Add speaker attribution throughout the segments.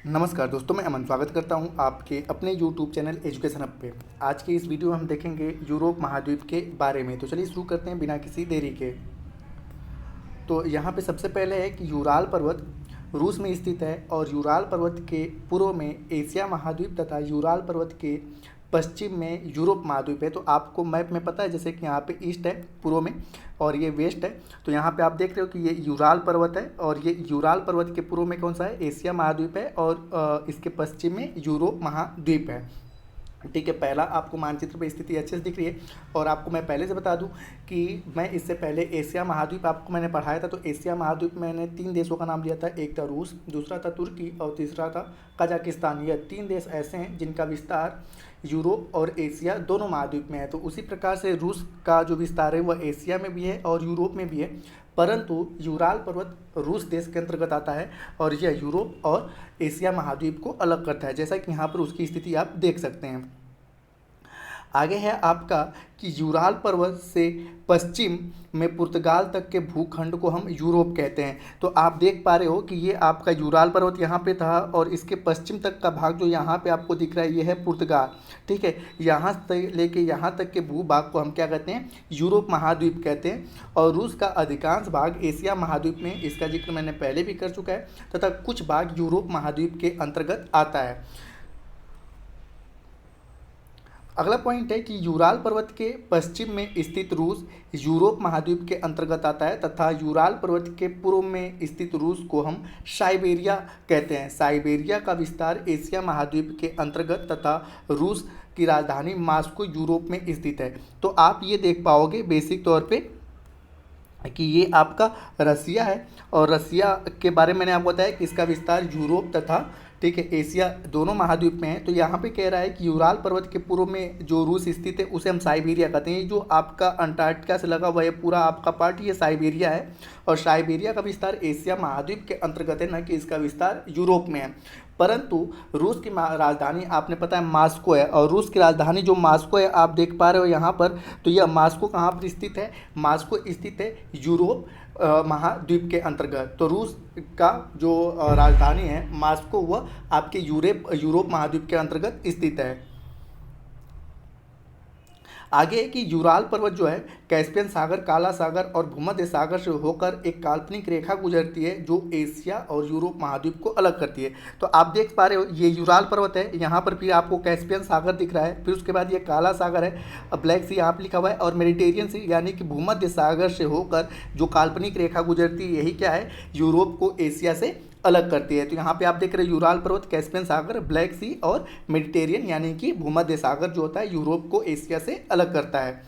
Speaker 1: नमस्कार दोस्तों, मैं अमन स्वागत करता हूं आपके अपने यूट्यूब चैनल एजुकेशन हब पे। आज के इस वीडियो में हम देखेंगे यूरोप महाद्वीप के बारे में। तो चलिए शुरू करते हैं बिना किसी देरी के। तो यहाँ पे सबसे पहले है कि यूराल पर्वत रूस में स्थित है और यूराल पर्वत के पूर्व में एशिया महाद्वीप तथा यूराल पर्वत के पश्चिम में यूरोप महाद्वीप है। तो आपको मैप में पता है जैसे कि यहाँ पे ईस्ट है पूर्व में और ये वेस्ट है। तो यहाँ पे आप देख रहे हो कि ये यूराल पर्वत है और ये यूराल पर्वत के पूर्व में कौन सा है, एशिया महाद्वीप है और इसके पश्चिम में यूरोप महाद्वीप है। ठीक है, पहला आपको मानचित्र पे स्थिति अच्छे से दिख रही है। और आपको मैं पहले से बता दूं कि मैं इससे पहले एशिया महाद्वीप आपको मैंने पढ़ाया था। तो एशिया महाद्वीप में मैंने 3 देशों का नाम लिया था, एक था रूस, दूसरा था तुर्की और तीसरा था कजाकिस्तान। यह 3 देश ऐसे हैं जिनका विस्तार यूरोप और एशिया दोनों महाद्वीप में है। तो उसी प्रकार से रूस का जो विस्तार है वह एशिया में भी है और यूरोप में भी है, परंतु यूराल पर्वत रूस देश के अंतर्गत आता है और यह यूरोप और एशिया महाद्वीप को अलग करता है, जैसा कि यहाँ पर उसकी स्थिति आप देख सकते हैं। आगे है आपका कि यूराल पर्वत से पश्चिम में पुर्तगाल तक के भूखंड को हम यूरोप कहते हैं। तो आप देख पा रहे हो कि ये आपका यूराल पर्वत यहाँ पे था और इसके पश्चिम तक का भाग जो यहाँ पे आपको दिख रहा है ये है पुर्तगाल। ठीक है, यहाँ से लेके यहाँ तक के भूभाग को हम क्या कहते हैं, यूरोप महाद्वीप कहते हैं। और रूस का अधिकांश भाग एशिया महाद्वीप में, इसका जिक्र मैंने पहले भी कर चुका है, तथा कुछ भाग यूरोप महाद्वीप के अंतर्गत आता है। अगला पॉइंट है कि यूराल पर्वत के पश्चिम में स्थित रूस यूरोप महाद्वीप के अंतर्गत आता है तथा यूराल पर्वत के पूर्व में स्थित रूस को हम साइबेरिया कहते हैं। साइबेरिया का विस्तार एशिया महाद्वीप के अंतर्गत तथा रूस की राजधानी मॉस्को यूरोप में स्थित है। तो आप ये देख पाओगे बेसिक तौर पे कि ये आपका रसिया है और रसिया के बारे में मैंने आपको बताया कि इसका विस्तार यूरोप तथा ठीक है एशिया दोनों महाद्वीप में है। तो यहाँ पे कह रहा है कि यूराल पर्वत के पूर्व में जो रूस स्थित है उसे हम साइबेरिया कहते हैं। जो आपका अंटार्कटिका से लगा हुआ है पूरा आपका पार्ट ये साइबेरिया है और साइबेरिया का विस्तार एशिया महाद्वीप के अंतर्गत है, न कि इसका विस्तार यूरोप में है। परंतु रूस की राजधानी आपने पता है मॉस्को है और रूस की राजधानी जो मॉस्को है आप देख पा रहे हो यहाँ पर। तो यह मॉस्को कहाँ पर स्थित है, मॉस्को स्थित है यूरोप महाद्वीप के अंतर्गत। तो रूस का जो राजधानी है मॉस्को वह आपके यूरोप महाद्वीप के अंतर्गत स्थित है। आगे है कि यूराल पर्वत जो है कैस्पियन सागर, काला सागर और भूमध्य सागर से होकर एक काल्पनिक रेखा गुजरती है जो एशिया और यूरोप महाद्वीप को अलग करती है। तो आप देख पा रहे हो ये यूराल पर्वत है, यहाँ पर फिर आपको कैस्पियन सागर दिख रहा है, फिर उसके बाद ये काला सागर है, ब्लैक सी यहाँ पर लिखा हुआ है, और मेडिटेरियन सी यानी कि भूमध्य सागर से होकर जो काल्पनिक रेखा गुजरती है यही क्या है, यूरोप को एशिया से अलग करती है। तो यहाँ पे आप देख रहे हैं यूराल पर्वत, कैस्पियन सागर, ब्लैक सी और मेडिटेरियन यानी कि भूमध्य सागर जो होता है यूरोप को एशिया से अलग करता है।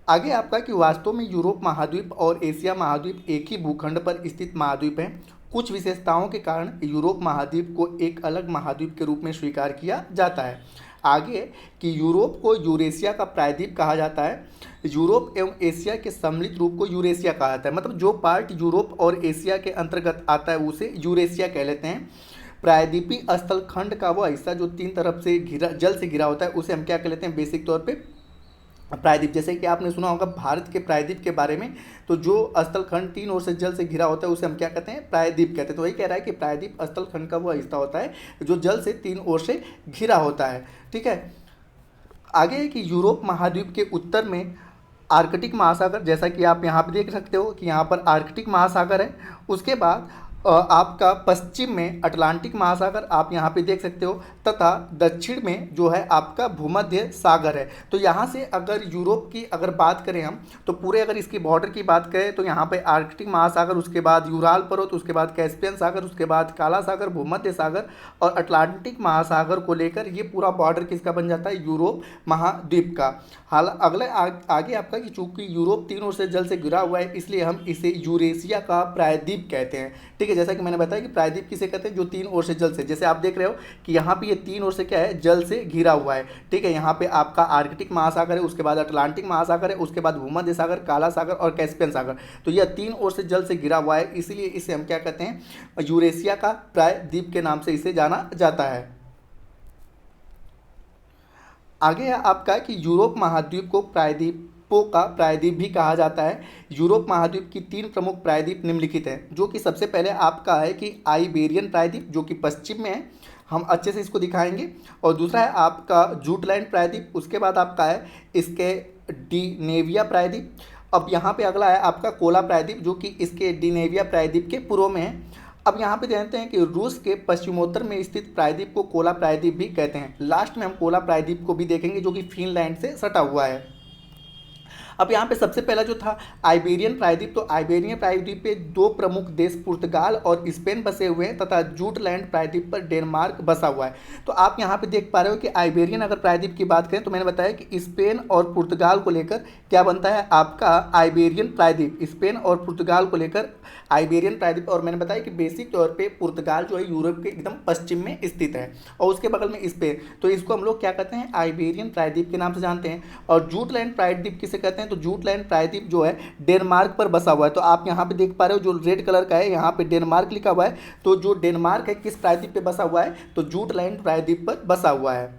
Speaker 1: आगे आपका कि वास्तव में यूरोप महाद्वीप और एशिया महाद्वीप एक ही भूखंड पर स्थित महाद्वीप हैं। कुछ विशेषताओं के कारण यूरोप महाद्वीप को एक अलग महाद्वीप के रूप में स्वीकार किया जाता है। आगे कि यूरोप को यूरेशिया का प्रायद्वीप कहा जाता है। यूरोप एवं एशिया के सम्मिलित रूप को यूरेशिया कहा जाता है, मतलब जो पार्ट यूरोप और एशिया के अंतर्गत आता है उसे यूरेशिया कह लेते हैं। प्रायद्वीपीय स्थल खंड का वह हिस्सा जो 3 तरफ से जल से घिरा होता है उसे हम क्या कह लेते हैं, बेसिक तौर पे प्रायद्वीप। जैसे कि आपने सुना होगा भारत के प्रायद्वीप के बारे में, तो जो स्थल खंड 3 ओर से जल से घिरा होता है उसे हम क्या कहते हैं, प्रायद्वीप कहते हैं। तो वही कह रहा है कि प्रायद्वीप स्थल खंड का वह हिस्सा होता है जो जल से 3 ओर से घिरा होता है। ठीक है, आगे है कि यूरोप महाद्वीप के उत्तर में आर्कटिक महासागर, जैसा कि आप यहाँ पे देख सकते हो कि यहाँ पर आर्कटिक महासागर है। उसके बाद आपका पश्चिम में अटलांटिक महासागर आप यहाँ पे देख सकते हो, तथा दक्षिण में जो है आपका भूमध्य सागर है। तो यहाँ से अगर यूरोप की अगर बात करें हम, तो पूरे अगर इसकी बॉर्डर की बात करें तो यहाँ पे आर्कटिक महासागर, उसके बाद यूराल पर्वत, उसके बाद कैस्पियन सागर, उसके बाद काला सागर, भूमध्य सागर और अटलांटिक महासागर को लेकर ये पूरा बॉर्डर किसका बन जाता है, यूरोप महाद्वीप का। हाल अगले आगे आपका कि चूंकि यूरोप 3 ओर से जल से घिरा हुआ है इसलिए हम इसे यूरेशिया का प्रायद्वीप कहते हैं। ठीक है, जैसा कि मैंने बताया कि प्रायद्वीप किसे कहते हैं, जो 3 ओर से जल से, जैसे आप देख रहे हो कि यहाँ पे ये 3 ओर से क्या है, जल से घिरा हुआ है। ठीक है, यहाँ पे आपका आर्कटिक महासागर है, उसके बाद अटलांटिक महासागर है, उसके बाद भूमध्य सागर, काला सागर और कैस्पियन सागर। तो यह 3 ओर से जल से घिरा हुआ है, इसीलिए इसे हम क्या कहते हैं, यूरेशिया का प्रायद्वीप के नाम से इसे जाना जाता है। आगे है आपका कि यूरोप महाद्वीप को प्रायद्वीप पो का प्रायद्वीप भी कहा जाता है। यूरोप महाद्वीप की 3 प्रमुख प्रायद्वीप निम्नलिखित हैं, जो कि सबसे पहले आपका है कि आइबेरियन प्रायद्वीप, जो कि पश्चिम में है, हम अच्छे से इसको दिखाएंगे। और दूसरा है आपका जूटलैंड प्रायद्वीप, उसके बाद आपका है इसके डिनेविया प्रायद्वीप। अब यहाँ पे अगला है आपका कोला प्रायद्वीप, जो कि इसके डिनेविया प्रायद्वीप के पूर्व में है। अब यहाँ पे जानते हैं कि रूस के पश्चिमोत्तर में स्थित प्रायद्वीप को कोला प्रायद्वीप भी कहते हैं। लास्ट में हम कोला प्रायद्वीप को भी देखेंगे, जो कि फिनलैंड से सटा हुआ है। अब यहाँ पे सबसे पहला जो था आइबेरियन प्रायद्वीप, तो आइबेरियन प्रायद्वीप पे 2 प्रमुख देश पुर्तगाल और स्पेन बसे हुए हैं तथा जूटलैंड प्रायद्वीप पर डेनमार्क बसा हुआ है। तो आप यहाँ पे देख पा रहे हो कि आइबेरियन अगर प्रायद्वीप की बात करें तो मैंने बताया कि स्पेन और पुर्तगाल को लेकर क्या बनता है आपका आइबेरियन प्रायद्वीप, स्पेन और पुर्तगाल को लेकर आइबेरियन प्रायद्वीप। और मैंने बताया कि बेसिक तौर पे पुर्तगाल जो है यूरोप के एकदम पश्चिम में स्थित है और उसके बगल में स्पेन, तो इसको हम लोग क्या कहते हैं आइबेरियन प्रायद्वीप के नाम से जानते हैं। और जूटलैंड प्रायद्वीप किसे कहते हैं, तो जूटलैंड प्रायद्वीप जो है डेनमार्क पर बसा हुआ है। तो आप यहाँ पे देख पा रहे हो जो रेड कलर का है यहाँ पे डेनमार्क लिखा हुआ है, तो जो डेनमार्क है किस प्रायद्वीप पे बसा हुआ है, तो जूटलैंड प्रायद्वीप पर बसा हुआ है।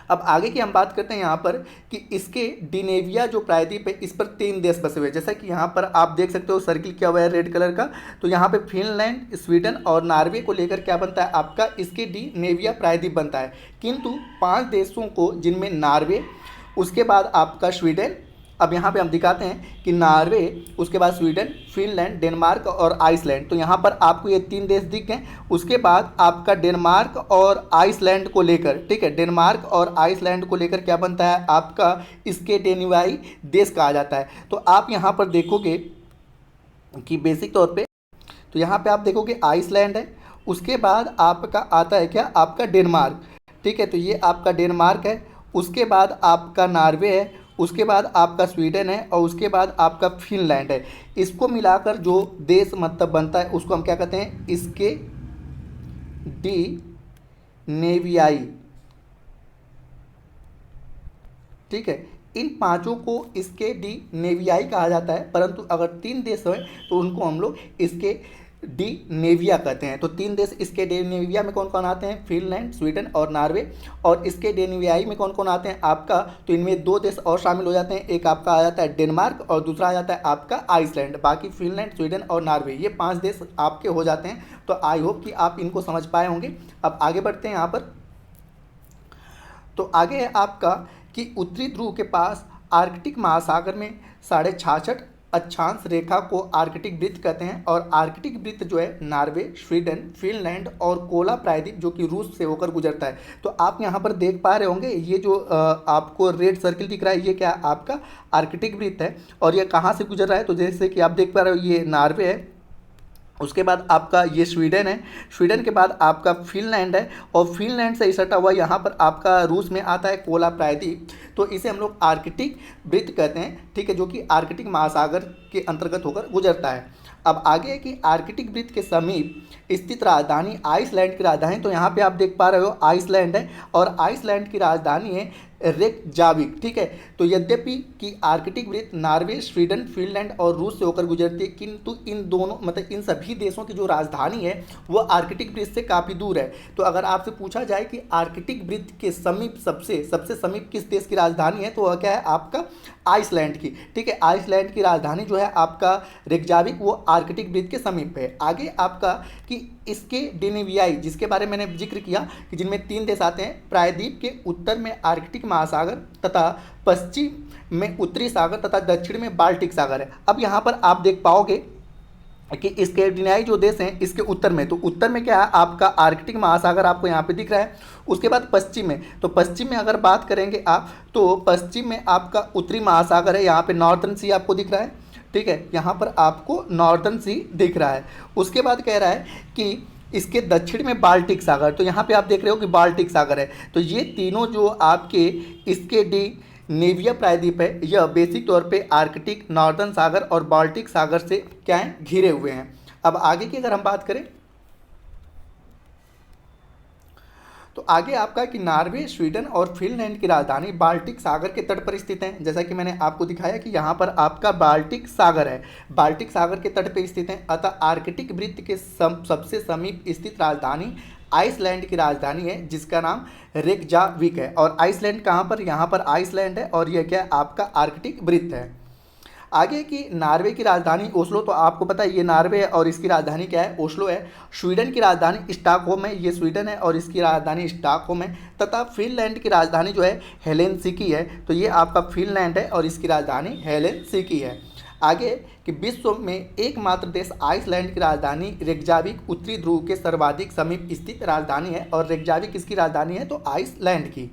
Speaker 1: अब आगे की हम बात करते हैं यहाँ पर कि इसके डिनेविया जो प्रायद्वीप है इस पर 3 देश बसे हुए हैं। जैसा कि यहाँ पर आप देख सकते हो सर्किल किया हुआ है रेड कलर का, तो यहाँ पे फिनलैंड, स्वीडन और नॉर्वे को लेकर क्या बनता है आपका इसके डिनेविया प्रायद्वीप बनता है। किंतु 5 देशों को, जिनमें नॉर्वे, उसके बाद आपका स्वीडन, अब यहाँ पे हम दिखाते हैं कि नॉर्वे, उसके बाद स्वीडन, फिनलैंड, डेनमार्क और आइसलैंड, तो यहाँ पर आपको ये 3 देश दिख गए। उसके बाद आपका डेनमार्क और आइसलैंड को लेकर, ठीक है, डेनमार्क और आइसलैंड को लेकर क्या बनता है आपका स्कैंडिनेवियाई देश कहा जाता है। तो आप यहाँ पर देखोगे कि बेसिक तौर पे, तो यहाँ पे आप देखोगे आइसलैंड है, उसके बाद आपका आता है क्या आपका डेनमार्क, ठीक है, तो ये आपका डेनमार्क है, उसके बाद आपका नॉर्वे है, उसके बाद आपका स्वीडन है और उसके बाद आपका फिनलैंड है। इसको मिलाकर जो देश मतलब बनता है उसको हम क्या कहते हैं, इसके डिनेवियाई, ठीक है, इन 5 को इसके डिनेवियाई कहा जाता है। परंतु अगर 3 देश हैं तो उनको हम लोग इसके डिनेविया कहते हैं। तो 3 देश इसके डिनेविया में कौन कौन आते हैं, फिनलैंड, स्वीडन और नॉर्वे। और इसके डिनेवियाई में कौन कौन आते हैं आपका, तो इनमें 2 देश और शामिल हो जाते हैं, एक आपका आ जाता है डेनमार्क और दूसरा आ जाता है आपका आइसलैंड। बाकी फिनलैंड, स्वीडन और नॉर्वे, ये 5 देश आपके हो जाते हैं। तो आई होप कि आप इनको समझ पाए होंगे। अब आगे बढ़ते हैं यहाँ पर, तो आगे है आपका कि उत्तरी ध्रुव के पास आर्कटिक महासागर में 66.5 अक्षांश रेखा को आर्कटिक वृत्त कहते हैं। और आर्कटिक वृत्त जो है नॉर्वे, स्वीडन, फिनलैंड और कोला प्रायद्वीप जो कि रूस से होकर गुजरता है। तो आप यहाँ पर देख पा रहे होंगे ये जो आपको रेड सर्किल दिख रहा है ये क्या आपका आर्कटिक वृत्त है। और ये कहाँ से गुजर रहा है, तो जैसे कि आप देख पा रहे हो ये नॉर्वे है, उसके बाद आपका ये स्वीडन है, स्वीडन के बाद आपका फिनलैंड है और फिनलैंड से सटा हुआ यहाँ पर आपका रूस में आता है कोला प्रायद्वीप। तो इसे हम लोग आर्कटिक वृत्त कहते हैं, ठीक है, जो कि आर्कटिक महासागर के अंतर्गत होकर गुजरता है। अब आगे है कि आर्कटिक वृत्त के समीप स्थित राजधानी आइसलैंड की राजधानी, तो यहाँ पे आप देख पा रहे हो आइसलैंड है और आइसलैंड की राजधानी है रेकजाविक, ठीक है। तो यद्यपि कि आर्कटिक वृत्त नॉर्वे, स्वीडन, फिनलैंड और रूस से होकर गुजरती है, किंतु इन दोनों मतलब इन सभी देशों की जो राजधानी है वो आर्कटिक वृत्त से काफ़ी दूर है। तो अगर आपसे पूछा जाए कि आर्कटिक वृत्त के समीप सबसे समीप किस देश की राजधानी है, तो वह क्या है आपका आइसलैंड की, ठीक है। आइसलैंड की राजधानी जो है आपका रेकजाविक, वो आर्कटिक वृत्त के समीप है। आगे आपका कि इसके डिनेवियाई, जिसके बारे में मैंने जिक्र किया कि जिनमें 3 देश आते हैं, प्रायद्वीप के उत्तर में आर्कटिक महासागर तथा पश्चिम में उत्तरी सागर तथा दक्षिण में बाल्टिक सागर है। अब यहाँ पर आप देख पाओगे कि स्कैंडिनेवियाई जो देश हैं इसके उत्तर में, तो उत्तर में क्या है आपका आर्कटिक महासागर आपको यहाँ पे दिख रहा है। उसके बाद पश्चिम में, तो पश्चिम में अगर बात करेंगे आप, तो पश्चिम में आपका उत्तरी महासागर है, यहाँ पे नॉर्दर्न सी आपको दिख रहा है, ठीक है, यहाँ पर आपको नॉर्दर्न सी दिख रहा है। उसके बाद कह रहा है कि इसके दक्षिण में बाल्टिक सागर, तो यहाँ पे आप देख रहे हो कि बाल्टिक सागर है। तो ये तीनों जो आपके इसके डिनेविया प्रायद्वीप है, यह बेसिक तौर पे आर्कटिक, नॉर्दर्न सागर और बाल्टिक सागर से क्या है घिरे हुए हैं। अब आगे की अगर हम बात करें तो आगे आपका कि नॉर्वे, स्वीडन और फिनलैंड की राजधानी बाल्टिक सागर के तट पर स्थित है। जैसा कि मैंने आपको दिखाया कि यहाँ पर आपका बाल्टिक सागर है, बाल्टिक सागर के तट पर स्थित है। अतः आर्कटिक वृत्त के सबसे समीप स्थित राजधानी आइसलैंड की राजधानी है जिसका नाम रेकजाविक है। और आइसलैंड कहाँ पर, यहाँ पर आइसलैंड है और यह क्या है आपका आर्कटिक वृत्त है। आगे की नार्वे की राजधानी ओस्लो, तो आपको पता है ये नार्वे है और इसकी राजधानी क्या है, ओस्लो है। स्वीडन की राजधानी स्टॉकहोम है, ये स्वीडन है और इसकी राजधानी स्टॉकहोम है। तथा फिनलैंड की राजधानी जो है हेलेंसिकी है, तो ये आपका फिनलैंड है और इसकी राजधानी हेलेंसिकी है। आगे कि विश्व में एकमात्र देश आइसलैंड की राजधानी रेकजाविक उत्तरी ध्रुव के सर्वाधिक समीप स्थित राजधानी है। और रेकजाविक किसकी राजधानी है, तो आइसलैंड की।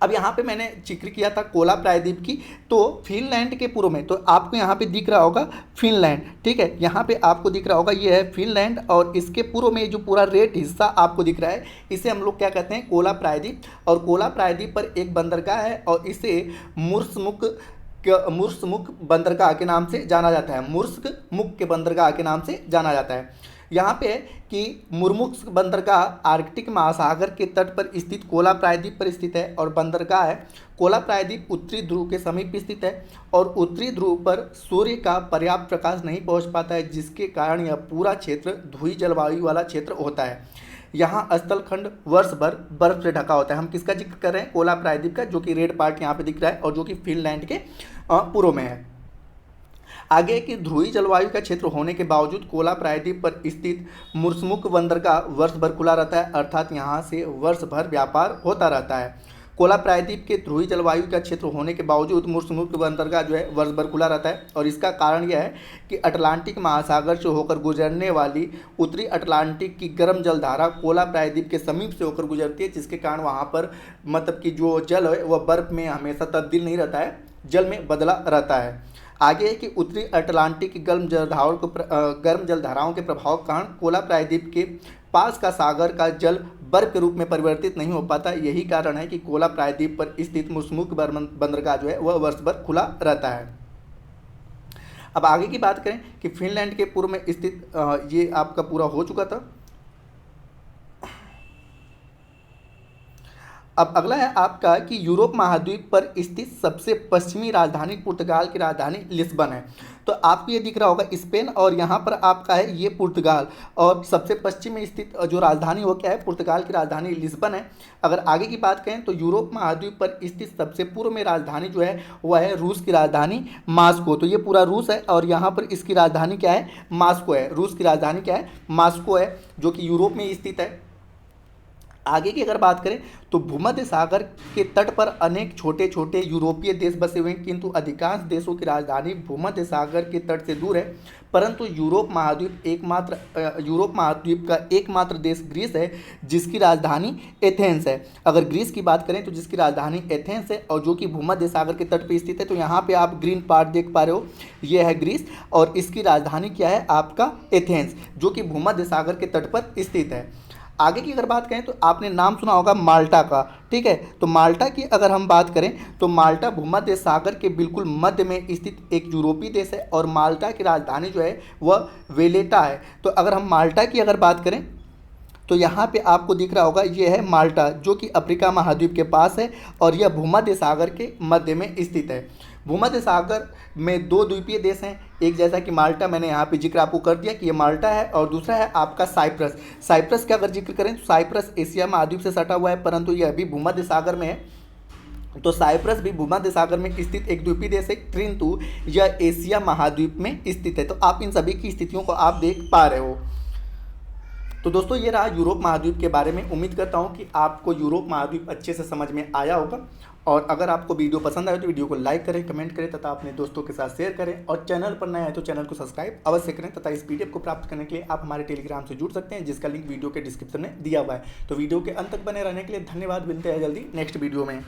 Speaker 1: अब यहाँ पे मैंने जिक्र किया था कोला प्रायद्वीप की, तो फिनलैंड के पूर्व में, तो आपको यहाँ पे दिख रहा होगा फिनलैंड, ठीक है, यहाँ पे आपको दिख रहा होगा ये है फिनलैंड और इसके पूर्व में जो पूरा रेड हिस्सा आपको दिख रहा है इसे हम लोग क्या कहते हैं, कोला प्रायद्वीप। और कोला प्रायद्वीप पर एक बंदरगाह है और इसे मुर्स्मुक बंदरगाह के नाम से जाना जाता है, मुर्स्मुक के बंदरगाह के नाम से जाना जाता है। यहाँ पे कि मुर्मुक्स बंदरगाह आर्कटिक महासागर के तट पर स्थित कोला प्रायद्वीप पर स्थित है और बंदरगाह है कोला प्रायद्वीप उत्तरी ध्रुव के समीप स्थित है और उत्तरी ध्रुव पर सूर्य का पर्याप्त प्रकाश नहीं पहुँच पाता है, जिसके कारण यह पूरा क्षेत्र ध्रुवीय जलवायु वाला क्षेत्र होता है। यहाँ स्थलखंड वर्ष भर बर्फ से ढका होता है। हम किसका जिक्र कर रहे हैं, कोला प्रायद्वीप का, जो कि रेड पार्ट यहाँ पे दिख रहा है और जो कि फिनलैंड के पूर्व में है। आगे की ध्रुवीय जलवायु का क्षेत्र होने के बावजूद कोला प्रायद्वीप पर स्थित मुर्स्मुक बंदरगाह वर्ष भर खुला रहता है, अर्थात यहाँ से वर्ष भर व्यापार होता रहता है। कोला प्रायद्वीप के ध्रुवीय जलवायु का क्षेत्र होने के बावजूद मुर्स्मुक बंदरगाह जो है वर्ष भर खुला रहता है और इसका कारण यह है कि अटलांटिक महासागर से होकर गुजरने वाली उत्तरी अटलांटिक की गर्म जलधारा कोला प्रायद्वीप के समीप से होकर गुजरती है, जिसके कारण वहाँ पर मतलब कि जो जल है वह बर्फ में हमेशा तब्दील नहीं रहता है, जल में बदला रहता है। आगे है कि उत्तरी अटलांटिक की गर्म जलधाराओं के प्रभाव के कारण कोला प्रायद्वीप के पास का सागर का जल बर्फ के रूप में परिवर्तित नहीं हो पाता। यही कारण है कि कोला प्रायद्वीप पर स्थित मुर्स्मुक बंदरगाह जो है वह वर्ष भर खुला रहता है। अब आगे की बात करें कि फिनलैंड के पूर्व में स्थित ये आपका पूरा हो चुका था। अब अगला है आपका कि यूरोप महाद्वीप पर स्थित सबसे पश्चिमी राजधानी पुर्तगाल की राजधानी लिस्बन है। तो आपको ये दिख रहा होगा स्पेन और यहाँ पर आपका है ये पुर्तगाल और सबसे पश्चिम में स्थित जो राजधानी वो क्या है, पुर्तगाल की राजधानी लिस्बन है। अगर आगे की बात करें तो यूरोप महाद्वीप पर स्थित सबसे पूर्व में राजधानी जो है वह है रूस की राजधानी मास्को। तो ये पूरा रूस है और यहाँ पर इसकी राजधानी क्या है, मास्को है। रूस की राजधानी क्या है, मास्को है, जो कि यूरोप में स्थित है। आगे की अगर बात करें तो भूमध्य सागर के तट पर अनेक छोटे छोटे यूरोपीय देश बसे हुए हैं, किंतु अधिकांश देशों की राजधानी भूमध्य सागर के तट से दूर है। परंतु यूरोप महाद्वीप का एकमात्र देश ग्रीस है जिसकी राजधानी एथेंस है। अगर ग्रीस की बात करें तो जिसकी राजधानी एथेंस है और जो कि भूमध्य सागर के तट पर स्थित है। तो यहाँ पे आप ग्रीन पार्ट देख पा रहे हो, ये है ग्रीस और इसकी राजधानी क्या है आपका एथेंस, जो कि भूमध्य सागर के तट पर स्थित है। आगे की अगर बात करें तो आपने नाम सुना होगा माल्टा का, ठीक है। तो माल्टा की अगर हम बात करें तो माल्टा भूमध्य सागर के बिल्कुल मध्य में स्थित एक यूरोपीय देश है और माल्टा की राजधानी जो है वह वेलेटा है। तो अगर हम माल्टा की अगर बात करें तो यहाँ पे आपको दिख रहा होगा ये है माल्टा, जो कि अफ्रीका महाद्वीप के पास है और यह भूमध्य सागर के मध्य में स्थित है। भूमध्य सागर में दो द्वीपीय देश हैं, एक जैसा कि माल्टा मैंने यहाँ पे जिक्र आपको कर दिया कि ये माल्टा है और दूसरा है आपका साइप्रस। साइप्रस का अगर जिक्र करें तो साइप्रस एशिया महाद्वीप से सटा हुआ है, परंतु यह अभी भूमध्य सागर में है। तो साइप्रस भी भूमध्य सागर में स्थित एक द्वीपीय देश है, किंतु यह एशिया महाद्वीप में स्थित है। तो आप इन सभी की स्थितियों को आप देख पा रहे हो। तो दोस्तों ये रहा यूरोप महाद्वीप के बारे में। उम्मीद करता हूँ कि आपको यूरोप महाद्वीप अच्छे से समझ में आया होगा और अगर आपको वीडियो पसंद आए तो वीडियो को लाइक करें, कमेंट करें तथा अपने दोस्तों के साथ शेयर करें और चैनल पर नए आए तो चैनल को सब्सक्राइब अवश्य करें तथा इस पीडीएफ को प्राप्त करने के लिए आप हमारे टेलीग्राम से जुड़ सकते हैं, जिसका लिंक वीडियो के डिस्क्रिप्शन में दिया हुआ है। तो वीडियो के अंत तक बने रहने के लिए धन्यवाद। मिलते हैं जल्दी नेक्स्ट वीडियो में।